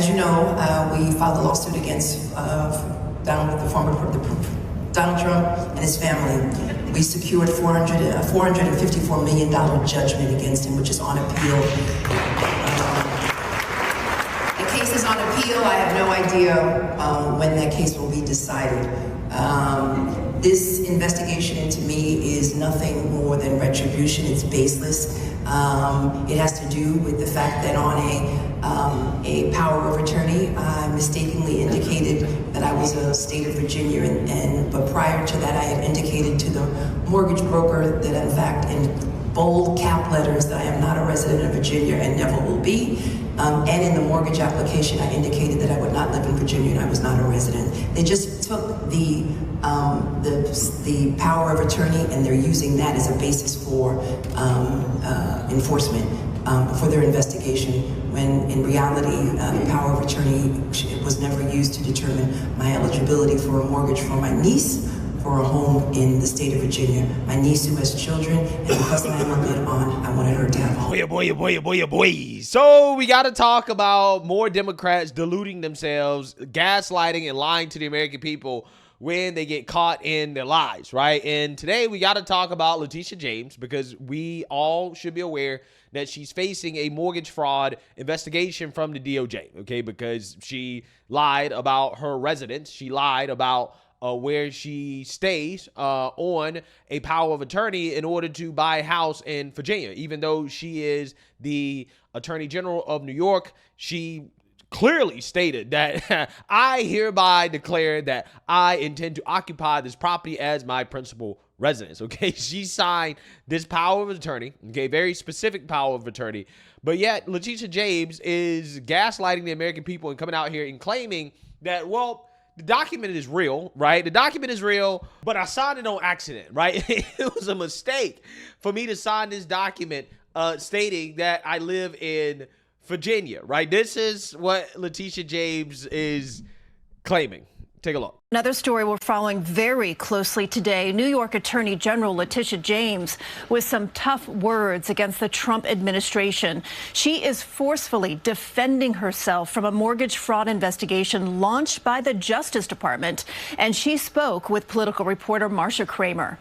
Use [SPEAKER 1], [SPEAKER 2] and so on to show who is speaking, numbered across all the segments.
[SPEAKER 1] As you know, we filed a lawsuit against Donald Trump and his family. We secured $454 million judgment against him, which is on appeal. The case is on appeal. I have no idea when that case will be decided. This investigation into me is nothing more than retribution. It's baseless. It has to do with the fact that on a power of attorney, I mistakenly indicated that I was a state of Virginia, but prior to that, I had indicated to the mortgage broker that, in fact, in bold cap letters, that I am not a resident of Virginia and never will be. And in the mortgage application, I indicated that I would not live in Virginia and I was not a resident. They just took the power of attorney and they're using that as a basis for enforcement for their investigation, when in reality, the power of attorney was never used to determine my eligibility for a mortgage for my niece for a home in the state of Virginia. My niece who has children, and because I am a bit on, I wanted her to have a home.
[SPEAKER 2] Boy. So we got to talk about more Democrats deluding themselves, gaslighting and lying to the American people when they get caught in their lies, right? And today we got to talk about Letitia James, because we all should be aware that she's facing a mortgage fraud investigation from the DOJ, okay? Because she lied about her residence. She lied about where she stays on a power of attorney in order to buy a house in Virginia. Even though she is the Attorney General of New York, she clearly stated that I hereby declare that I intend to occupy this property as my principal residence. Okay, she signed this power of attorney, okay, very specific power of attorney, but yet Letitia James is gaslighting the American people and coming out here and claiming that, well, the document is real, right? The document is real, but I signed it on accident, right? It was a mistake for me to sign this document stating that I live in Virginia, right? This is what Letitia James is claiming. Take a look.
[SPEAKER 3] Another story we're following very closely today. New York Attorney General Letitia James with some tough words against the Trump administration. She is forcefully defending herself from a mortgage fraud investigation launched by the Justice Department. And she spoke with political reporter Marcia Kramer.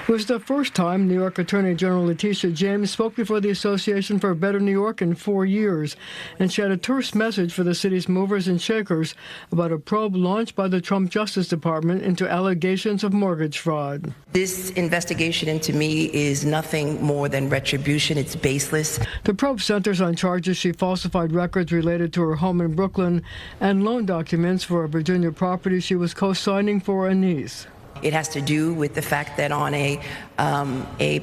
[SPEAKER 4] It was the first time New York Attorney General Letitia James spoke before the Association for a Better New York in 4 years, and she had a terse message for the city's movers and shakers about a probe launched by the Trump Justice Department into allegations of mortgage fraud.
[SPEAKER 1] This investigation into me is nothing more than retribution. It's baseless.
[SPEAKER 4] The probe centers on charges she falsified records related to her home in Brooklyn and loan documents for a Virginia property she was co-signing for a niece.
[SPEAKER 1] It has to do with the fact that on a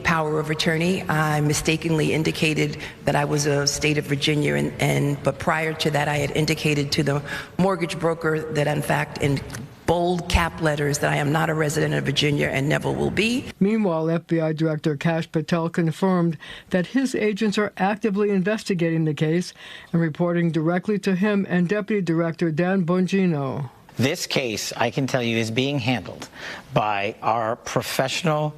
[SPEAKER 1] power of attorney, I mistakenly indicated that I was a state of Virginia, but prior to that, I had indicated to the mortgage broker that, in fact, in bold cap letters, that I am not a resident of Virginia and never will be.
[SPEAKER 4] Meanwhile, FBI Director Kash Patel confirmed that his agents are actively investigating the case and reporting directly to him and Deputy Director Dan Bongino.
[SPEAKER 5] This case, I can tell you, is being handled by our professional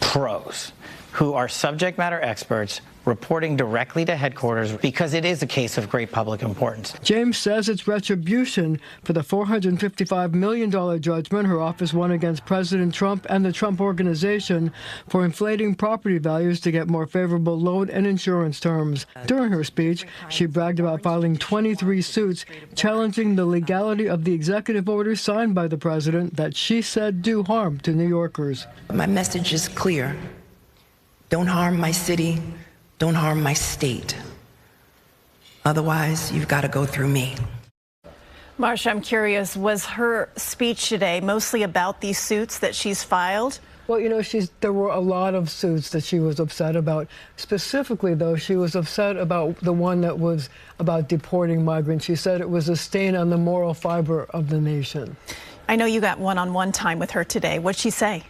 [SPEAKER 5] pros who are subject matter experts reporting directly to headquarters, because it is a case of great public importance.
[SPEAKER 4] James says it's retribution for the $455 million judgment her office won against President Trump and the Trump Organization for inflating property values to get more favorable loan and insurance terms. During her speech, she bragged about filing 23 suits challenging the legality of the executive orders signed by the president that she said do harm to New Yorkers.
[SPEAKER 1] My message is clear. Don't harm my city. Don't harm my state. Otherwise, you've got to go through me.
[SPEAKER 3] Marcia, I'm curious, was her speech today mostly about these suits that she's filed?
[SPEAKER 4] Well, you know, there were a lot of suits that she was upset about. Specifically, though, she was upset about the one that was about deporting migrants. She said it was a stain on the moral fiber of the nation.
[SPEAKER 3] I know you got one-on-one time with her today. What'd she say?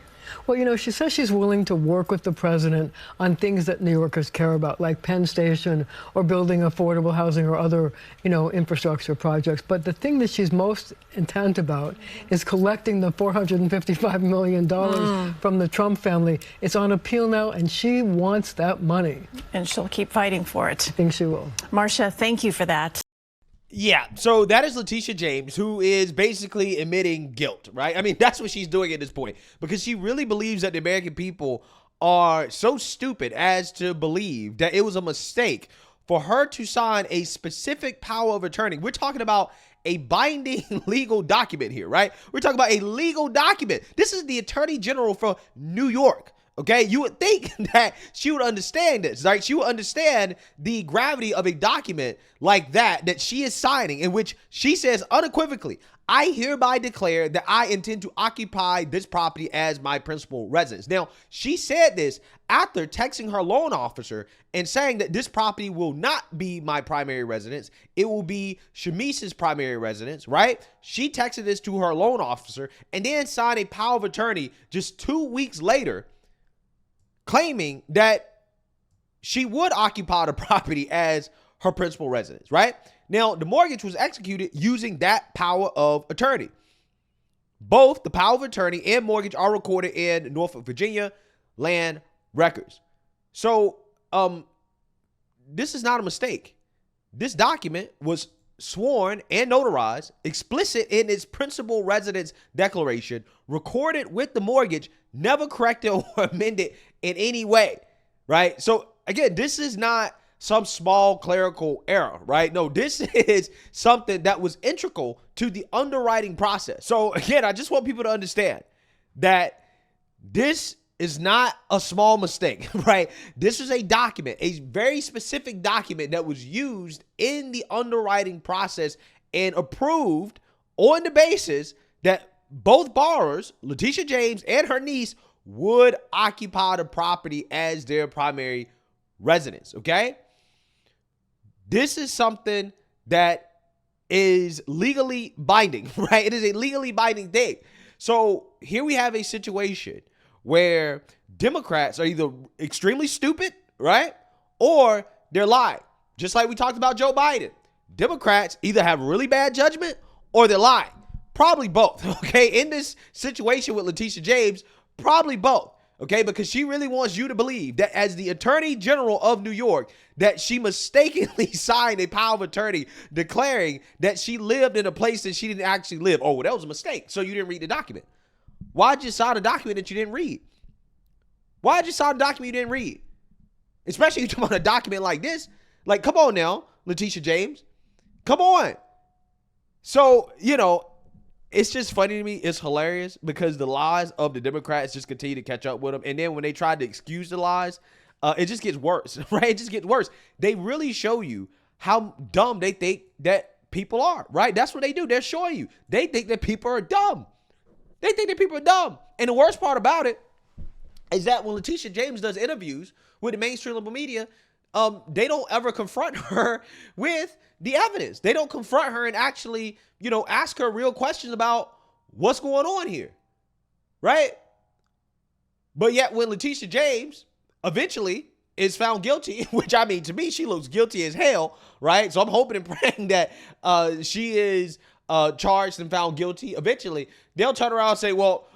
[SPEAKER 4] Well, you know, she says she's willing to work with the president on things that New Yorkers care about, like Penn Station or building affordable housing or other, you know, infrastructure projects. But the thing that she's most intent about is collecting the $455 million from the Trump family. It's on appeal now, and she wants that money.
[SPEAKER 3] And she'll keep fighting for it.
[SPEAKER 4] I think she will.
[SPEAKER 3] Marcia, thank you for that.
[SPEAKER 2] Yeah, so that is Letitia James, who is basically admitting guilt, right? I mean, that's what she's doing at this point, because she really believes that the American people are so stupid as to believe that it was a mistake for her to sign a specific power of attorney. We're talking about a binding legal document here, right? We're talking about a legal document. This is the Attorney General for New York. Okay, you would think that she would understand this, right? She would understand the gravity of a document like that she is signing, in which she says unequivocally, I hereby declare that I intend to occupy this property as my principal residence. Now, she said this after texting her loan officer and saying that this property will not be my primary residence. It will be Shamice's primary residence, right? She texted this to her loan officer and then signed a power of attorney just 2 weeks later, claiming that she would occupy the property as her principal residence, right? Now, the mortgage was executed using that power of attorney. Both the power of attorney and mortgage are recorded in Norfolk, Virginia land records. So, this is not a mistake. This document was sworn and notarized, explicit in its principal residence declaration, recorded with the mortgage, never corrected or amended in any way, right? So again, this is not some small clerical error, right? No, this is something that was integral to the underwriting process. So again, I just want people to understand that this is not a small mistake, right? This is a document, a very specific document that was used in the underwriting process and approved on the basis that both borrowers, Letitia James and her niece, would occupy the property as their primary residence, okay? This is something that is legally binding, right? It is a legally binding thing. So here we have a situation where Democrats are either extremely stupid, right? Or they're lying. Just like we talked about Joe Biden. Democrats either have really bad judgment or they're lying. Probably both, okay? In this situation with Letitia James, probably both, okay? Because she really wants you to believe that as the Attorney General of New York, that she mistakenly signed a power of attorney declaring that she lived in a place that she didn't actually live. Oh, well, that was a mistake. So you didn't read the document. Why'd you sign a document that you didn't read? Why'd you sign a document you didn't read? Especially if you're talking about a document like this. Like, come on now, Letitia James. Come on. So, it's just funny to me. It's hilarious because the lies of the Democrats just continue to catch up with them. And then when they try to excuse the lies, it just gets worse, right? It just gets worse. They really show you how dumb they think that people are, right? That's what they do. They're showing you. They think that people are dumb. They think that people are dumb. And the worst part about it is that when Letitia James does interviews with the mainstream media, they don't ever confront her with the evidence. They don't confront her and actually, ask her real questions about what's going on here, right? But yet when Letitia James eventually is found guilty, which I mean, to me, she looks guilty as hell, right? So I'm hoping and praying that she is charged and found guilty. Eventually, they'll turn around and say, well,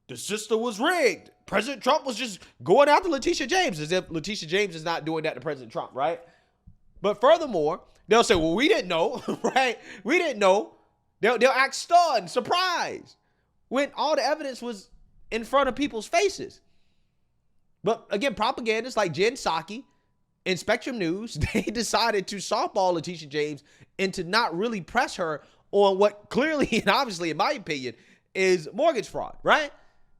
[SPEAKER 2] the system was rigged. President Trump was just going after Letitia James, as if Letitia James is not doing that to President Trump, right? But furthermore, they'll say, well, we didn't know, right? We didn't know. They'll act stunned, surprised, when all the evidence was in front of people's faces. But again, propagandists like Jen Psaki and Spectrum News, they decided to softball Letitia James and to not really press her on what clearly and obviously, in my opinion, is mortgage fraud, right?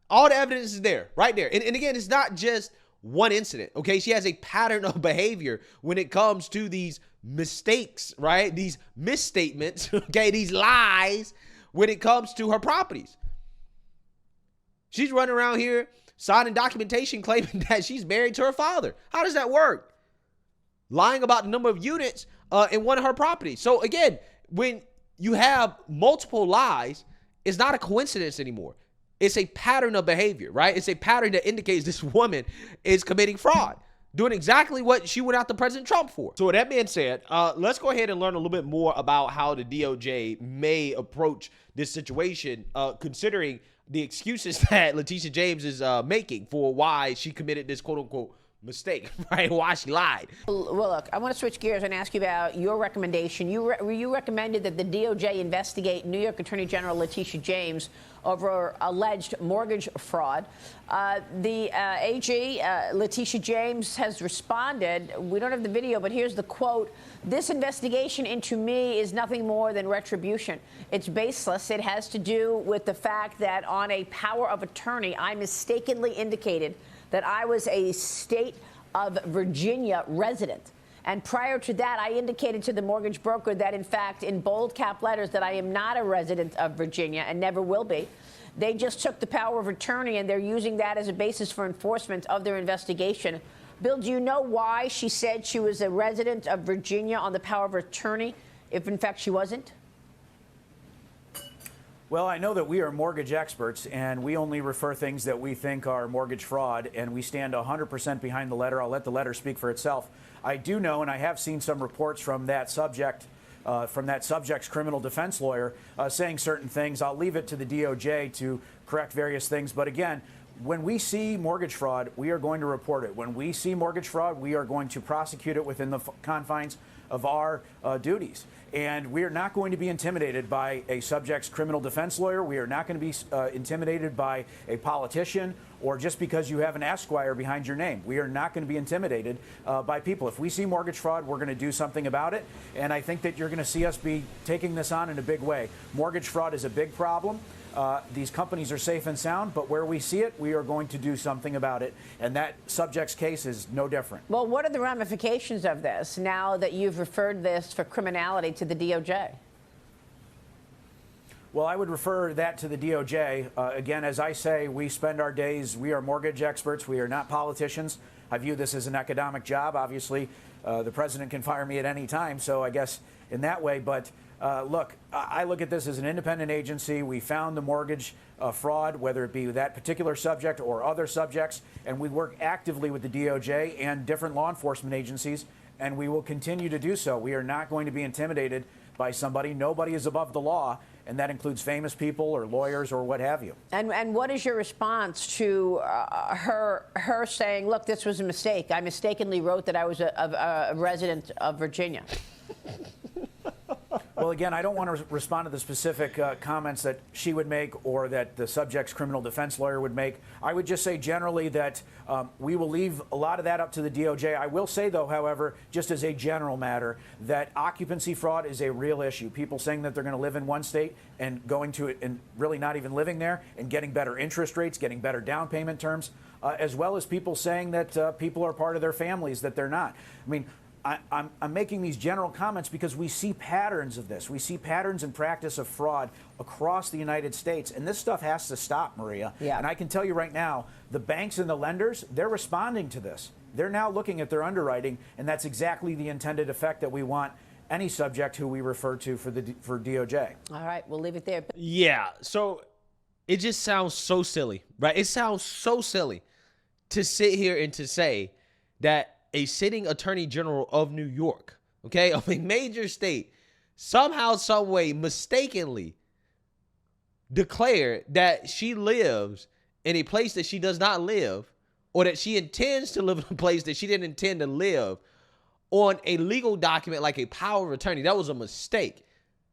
[SPEAKER 2] All the evidence is there, right there. And again, it's not just one incident, okay? She has a pattern of behavior when it comes to these mistakes, right? These misstatements, okay? These lies when it comes to her properties. She's running around here signing documentation claiming that she's married to her father. How does that work? Lying about the number of units in one of her properties. So again, when you have multiple lies, it's not a coincidence anymore. It's a pattern of behavior, right? It's a pattern that indicates this woman is committing fraud, doing exactly what she went after President Trump for. So with that being said, let's go ahead and learn a little bit more about how the DOJ may approach this situation, considering the excuses that Letitia James is making for why she committed this quote-unquote mistake, right? Why she lied.
[SPEAKER 6] Well, look, I want to switch gears and ask you about your recommendation. You recommended that the DOJ investigate New York Attorney General Letitia James over alleged mortgage fraud. The AG, Letitia James, has responded. We don't have the video, but here's the quote. "This investigation into me is nothing more than retribution. It's baseless. It has to do with the fact that on a power of attorney, I mistakenly indicated that I was a state of Virginia resident. And prior to that, I indicated to the mortgage broker that, in fact, in bold cap letters, that I am not a resident of Virginia and never will be. They just took the power of attorney, and they're using that as a basis for enforcement of their investigation." Bill, do you know why she said she was a resident of Virginia on the power of attorney, if in fact she wasn't?
[SPEAKER 7] Well, I know that we are mortgage experts, and we only refer things that we think are mortgage fraud, and we stand 100% behind the letter. I'll let the letter speak for itself. I do know, and I have seen some reports from that subject, from that subject's criminal defense lawyer, saying certain things. I'll leave it to the DOJ to correct various things. But again, when we see mortgage fraud, we are going to report it. When we see mortgage fraud, we are going to prosecute it within the confines of our duties. And we are not going to be intimidated by a subject's criminal defense lawyer. We are not going to be intimidated by a politician or just because you have an Esquire behind your name. We are not going to be intimidated by people. If we see mortgage fraud, we're going to do something about it. And I think that you're going to see us be taking this on in a big way. Mortgage fraud is a big problem. These companies are safe and sound, but where we see it, we are going to do something about it. And that subject's case is no different.
[SPEAKER 6] Well, what are the ramifications of this now that you've referred this for criminality to the DOJ?
[SPEAKER 7] Well, I would refer that to the DOJ. Again, as I say, we spend our days, we are mortgage experts. We are not politicians. I view this as an economic job. Obviously, the president can fire me at any time, so I guess in that way. But look, I look at this as an independent agency. We found the mortgage fraud, whether it be that particular subject or other subjects, and we work actively with the DOJ and different law enforcement agencies, and we will continue to do so. We are not going to be intimidated by somebody. Nobody is above the law, and that includes famous people or lawyers or what have you.
[SPEAKER 6] And what is your response to her saying, look, this was a mistake. I mistakenly wrote that I was a resident of Virginia.
[SPEAKER 7] Well, again, I don't want to respond to the specific comments that she would make or that the subject's criminal defense lawyer would make. I would just say generally that we will leave a lot of that up to the DOJ. I will say, though, however, just as a general matter, that occupancy fraud is a real issue. People saying that they're going to live in one state and going to it and really not even living there and getting better interest rates, getting better down payment terms, as well as people saying that people are part of their families that they're not. I mean, I'm making these general comments because we see patterns of this. We see patterns and practice of fraud across the United States. And this stuff has to stop, Maria.
[SPEAKER 6] Yeah.
[SPEAKER 7] And I can tell you right now, the banks and the lenders, they're responding to this. They're now looking at their underwriting, and that's exactly the intended effect that we want any subject who we refer to for DOJ.
[SPEAKER 6] All right, we'll leave it there.
[SPEAKER 2] Yeah, so it just sounds so silly, right? It sounds so silly to sit here and to say that a sitting attorney general of New York, okay, of a major state, somehow, some way, mistakenly declared that she lives in a place that she does not live, or that she intends to live in a place that she didn't intend to live, on a legal document like a power of attorney. That was a mistake.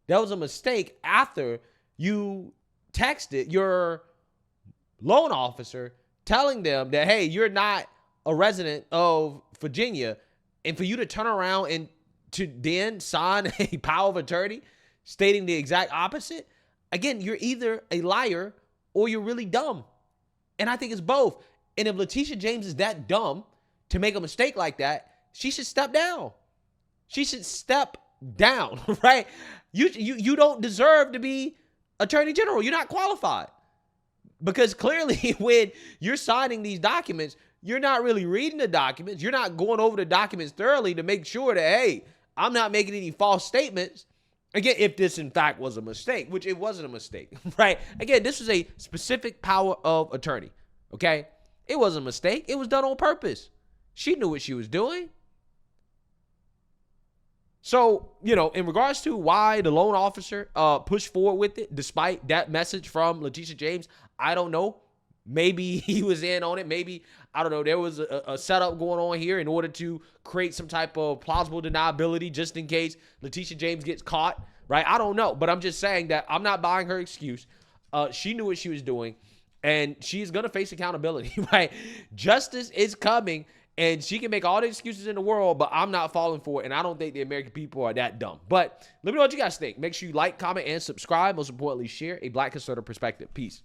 [SPEAKER 2] That was a mistake after you texted your loan officer telling them that, hey, you're not a resident of Virginia, and for you to turn around and to then sign a power of attorney stating the exact opposite, again, you're either a liar or you're really dumb. And I think it's both. And if Letitia James is that dumb to make a mistake like that, she should step down. She should step down, right? You don't deserve to be attorney general. You're not qualified. Because clearly when you're signing these documents, you're not really reading the documents. You're not going over the documents thoroughly to make sure that, hey, I'm not making any false statements. Again, if this in fact was a mistake, which it wasn't a mistake, right? Again, this was a specific power of attorney, okay? It wasn't a mistake. It was done on purpose. She knew what she was doing. So, you know, in regards to why the loan officer pushed forward with it, despite that message from Letitia James, I don't know. Maybe he was in on it. Maybe I don't know, there was a setup going on here in order to create some type of plausible deniability just in case Letitia James gets caught, right? I don't know, but I'm just saying that I'm not buying her excuse. She knew what she was doing, and she's going to face accountability, right? Justice is coming, and she can make all the excuses in the world, but I'm not falling for it, and I don't think the American people are that dumb. But let me know what you guys think. Make sure you like, comment, and subscribe. Most importantly, share a Black conservative perspective. Peace.